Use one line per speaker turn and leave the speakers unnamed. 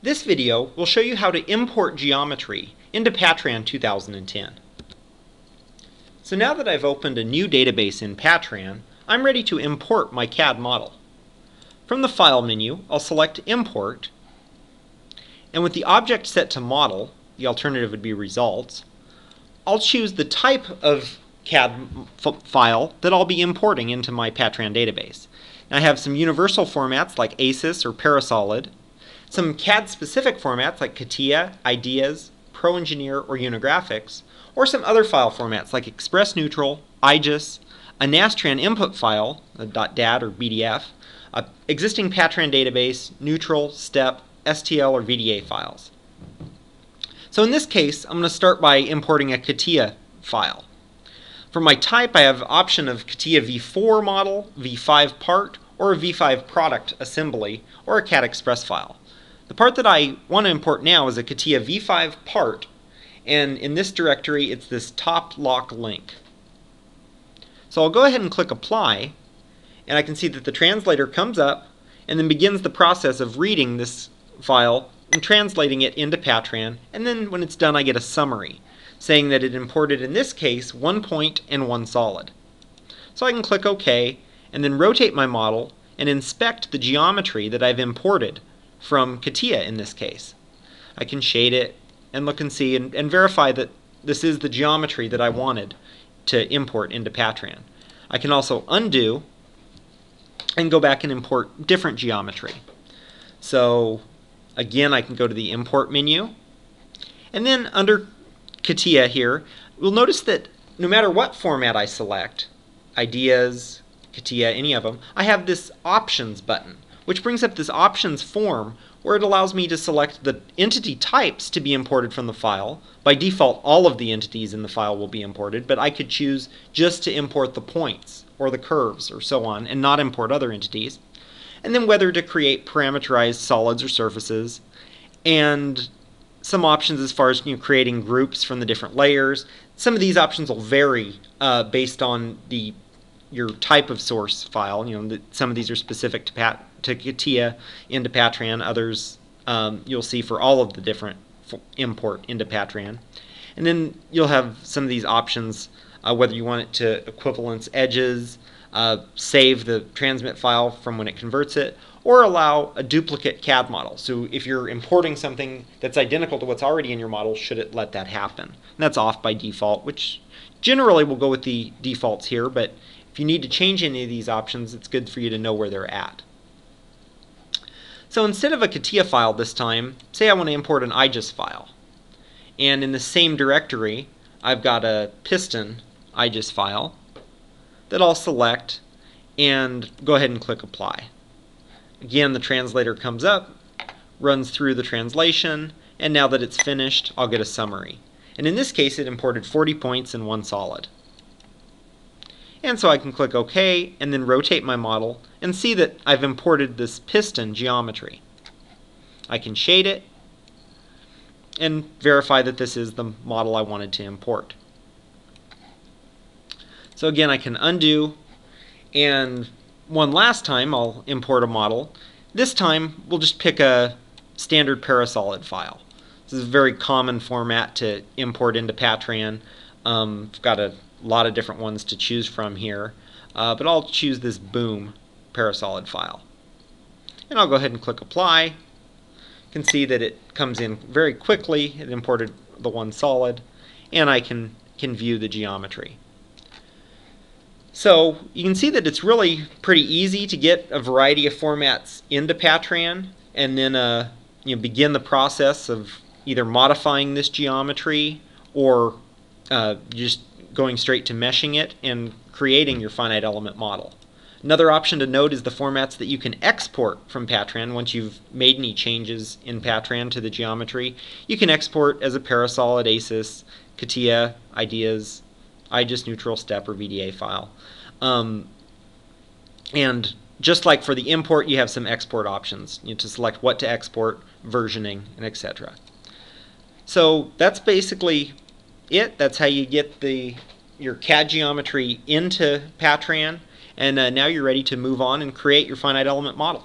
This video will show you how to import geometry into Patran 2010. So now that I've opened a new database in Patran, I'm ready to import my CAD model. From the File menu, I'll select Import, and with the object set to Model, the alternative would be Results, I'll choose the type of CAD file that I'll be importing into my Patran database. Now I have some universal formats like ACES or Parasolid, some CAD-specific formats like Catia, Ideas, ProEngineer, or Unigraphics, or some other file formats like Express Neutral, IGES, a Nastran input file, a .dat or BDF, a existing Patran database, Neutral, STEP, STL, or VDA files. So in this case, I'm going to start by importing a Catia file. For my type, I have the option of Catia V4 model, V5 part, or a V5 product assembly, or a CAD Express file. The part that I want to import now is a Catia V5 part, and in this directory it's this top lock link. So I'll go ahead and click Apply, and I can see that the translator comes up and then begins the process of reading this file and translating it into Patran, and then when it's done I get a summary saying that it imported, in this case, 1 point and 1 solid. So I can click OK and then rotate my model and inspect the geometry that I've imported from Catia in this case. I can shade it and look and see and verify that this is the geometry that I wanted to import into Patran. I can also undo and go back and import different geometry. So again, I can go to the Import menu, and then under Catia here, we'll notice that no matter what format I select, Ideas, Catia, any of them, I have this Options button, which brings up this Options form where it allows me to select the entity types to be imported from the file. By default, all of the entities in the file will be imported, but I could choose just to import the points or the curves or so on and not import other entities. And then whether to create parameterized solids or surfaces, and some options as far as creating groups from the different layers. Some of these options will vary based on your type of source file. Some of these are specific to Catia into Patran. Others you'll see for all of the different import into Patran. And then you'll have some of these options whether you want it to equivalence edges, save the transmit file from when it converts it, or allow a duplicate CAD model. So if you're importing something that's identical to what's already in your model, should it let that happen? And that's off by default, which generally will go with the defaults here, but if you need to change any of these options, it's good for you to know where they're at. So instead of a Catia file this time, say I want to import an IGES file. And in the same directory, I've got a piston IGES file that I'll select and go ahead and click Apply. Again, the translator comes up, runs through the translation, and now that it's finished, I'll get a summary. And in this case, it imported 40 points and 1 solid. And so I can click OK and then rotate my model and see that I've imported this piston geometry. I can shade it and verify that this is the model I wanted to import. So again, I can undo, and one last time I'll import a model. This time we'll just pick a standard Parasolid file. This is a very common format to import into Patran. I've got a lot of different ones to choose from here, but I'll choose this Boom Parasolid file. And I'll go ahead and click Apply. You can see that it comes in very quickly. It imported the 1 solid, and I can view the geometry. So you can see that it's really pretty easy to get a variety of formats into Patran and then begin the process of either modifying this geometry or just going straight to meshing it and creating your finite element model. Another option to note is the formats that you can export from Patran once you've made any changes in Patran to the geometry. You can export as a Parasolid, ACES, Catia, Ideas, IGES, Neutral, STEP, or VDA file. And just like for the import, you have some export options to select what to export, versioning, and etc. So that's basically it. That's how you get your CAD geometry into Patran, and now you're ready to move on and create your finite element model.